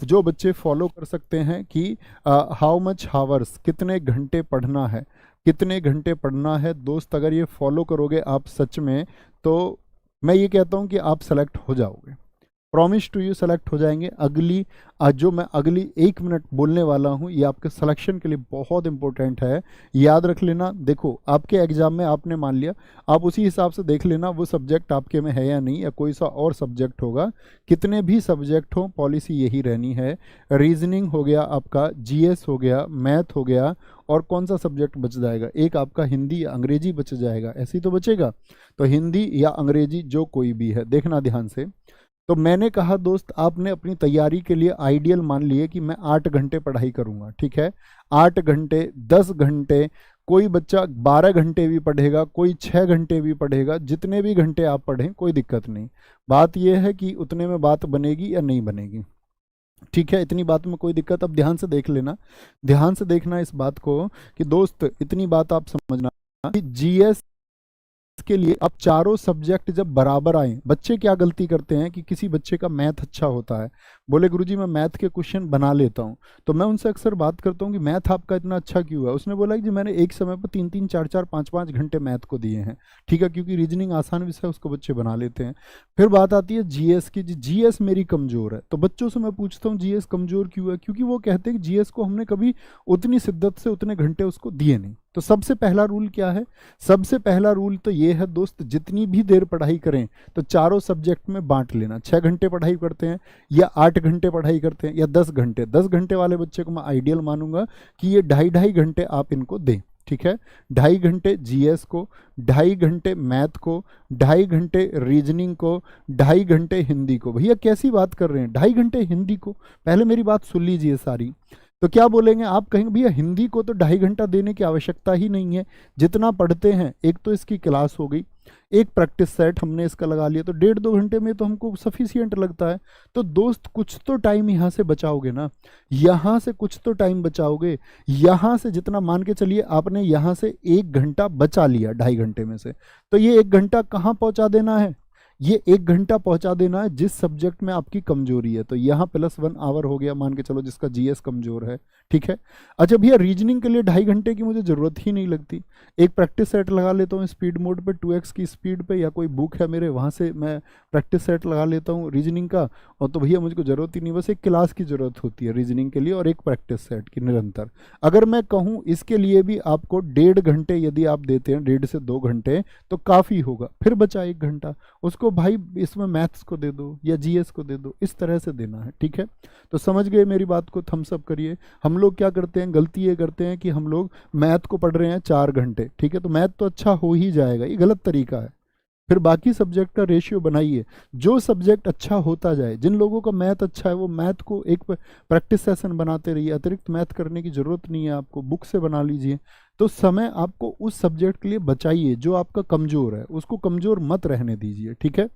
जो बच्चे फॉलो कर सकते हैं कि हाउ मच हावर्स, कितने घंटे पढ़ना है, कितने घंटे पढ़ना है दोस्त, अगर ये फॉलो करोगे आप सच में, तो मैं ये कहता हूँ कि आप सेलेक्ट हो जाओगे, प्रॉमिस टू यू सेलेक्ट हो जाएंगे। अगली जो मैं अगली 1 मिनट बोलने वाला हूँ ये आपके सिलेक्शन के लिए बहुत इंपॉर्टेंट है, याद रख लेना। देखो आपके एग्जाम में आपने मान लिया, आप उसी हिसाब से देख लेना वो सब्जेक्ट आपके में है या नहीं, या कोई सा और सब्जेक्ट होगा। कितने भी सब्जेक्ट हो पॉलिसी यही रहनी है। रीजनिंग हो गया आपका, जीएस हो गया, मैथ हो गया, और कौन सा सब्जेक्ट बच जाएगा, एक आपका हिंदी या अंग्रेजी बच जाएगा, ऐसे ही तो बचेगा। तो हिंदी या अंग्रेजी जो कोई भी है, देखना ध्यान से। तो मैंने कहा दोस्त आपने अपनी तैयारी के लिए आइडियल मान लिए कि मैं 8 घंटे पढ़ाई करूंगा, ठीक है, 8 घंटे, 10 घंटे, कोई बच्चा 12 घंटे भी पढ़ेगा, कोई 6 घंटे भी पढ़ेगा, जितने भी घंटे आप पढ़ें कोई दिक्कत नहीं। बात यह है कि उतने में बात बनेगी या नहीं बनेगी, ठीक है, इतनी बात में कोई दिक्कत। अब ध्यान से देख लेना, ध्यान से देखना इस बात को कि दोस्त इतनी बात आप समझना कि जीएस के लिए अब चारों सब्जेक्ट जब बराबर आए, बच्चे क्या गलती करते हैं कि किसी बच्चे का मैथ अच्छा होता है, बोले गुरुजी मैं मैथ के क्वेश्चन बना लेता हूं, तो मैं उनसे अक्सर बात करता हूं कि मैथ आपका इतना अच्छा क्यों है, उसने बोला कि जी मैंने एक समय पर 3-3, 4-4, 5-5 घंटे मैथ को दिए हैं, ठीक है, क्योंकि रीजनिंग आसान विषय है उसको बच्चे बना लेते हैं। फिर बात आती है जीएस की, जीएस मेरी कमजोर है, तो बच्चों से मैं पूछता हूँ जीएस कमजोर क्यों है, क्योंकि वो कहते हैं कि जीएस को हमने कभी उतनी शिद्दत से उतने घंटे उसको दिए नहीं। तो सबसे पहला रूल क्या है, सबसे पहला रूल तो ये है दोस्त, जितनी भी देर पढ़ाई करें तो चारों सब्जेक्ट में बांट लेना। 6 घंटे पढ़ाई करते हैं या 8 घंटे पढ़ाई करते हैं या 10 घंटे, 10 घंटे वाले बच्चे को मैं आइडियल मानूंगा कि ये 2.5-2.5 घंटे आप इनको दें, ठीक है, 2.5 घंटे जीएस को, 2.5 घंटे मैथ को, 2.5 घंटे रीजनिंग को, 2.5 घंटे हिंदी को। भैया कैसी बात कर रहे हैं, 2.5 घंटे हिंदी को, पहले मेरी बात सुन लीजिए सारी। तो क्या बोलेंगे आप, कहेंगे भैया हिंदी को तो 2.5 घंटा देने की आवश्यकता ही नहीं है, जितना पढ़ते हैं, एक तो इसकी क्लास हो गई, एक प्रैक्टिस सेट हमने इसका लगा लिया, तो 1.5-2 घंटे में तो हमको सफिशियंट लगता है। तो दोस्त कुछ तो टाइम यहाँ से बचाओगे ना, यहाँ से कुछ तो टाइम बचाओगे, यहाँ से जितना मान के चलिए आपने यहाँ से 1 घंटा बचा लिया 2.5 घंटे में से, तो ये 1 घंटा कहाँ पहुँचा देना है, ये 1 घंटा पहुंचा देना है जिस सब्जेक्ट में आपकी कमजोरी है। तो यहाँ +1 आवर हो गया, मान के चलो जिसका जीएस कमजोर है, ठीक है। अच्छा भैया रीजनिंग के लिए 2.5 घंटे की मुझे जरूरत ही नहीं लगती, एक प्रैक्टिस सेट लगा लेता हूँ स्पीड मोड पे 2x की स्पीड पे, या कोई बुक है मेरे वहाँ से मैं प्रैक्टिस सेट लगा लेता हूँ रीजनिंग का, और तो भैया मुझको जरूरत ही नहीं, बस एक क्लास की जरूरत होती है रीजनिंग के लिए और एक प्रैक्टिस सेट की निरंतर। अगर मैं कहूँ इसके लिए भी आपको 1.5 घंटे यदि आप देते हैं, 1.5 से 2 घंटे, तो काफ़ी होगा। फिर बचा 1 घंटा, उसको भाई इसमें मैथ्स को दे दो या जीएस को दे दो, इस तरह से देना है, ठीक है। तो समझ गए मेरी बात को, थम्स अप करिए। हम लोग क्या करते हैं, गलती ये करते हैं कि हम लोग मैथ को पढ़ रहे हैं 4 घंटे, ठीक है, तो मैथ तो अच्छा हो ही जाएगा, ये गलत तरीका है। फिर बाकी सब्जेक्ट का रेशियो बनाइए, जो सब्जेक्ट अच्छा होता जाए, जिन लोगों का मैथ अच्छा है वो मैथ को एक प्रैक्टिस सेशन बनाते रहिए, अतिरिक्त मैथ करने की जरूरत नहीं है आपको, बुक से बना लीजिए। तो समय आपको उस सब्जेक्ट के लिए बचाइए जो आपका कमजोर है, उसको कमजोर मत रहने दीजिए, ठीक है।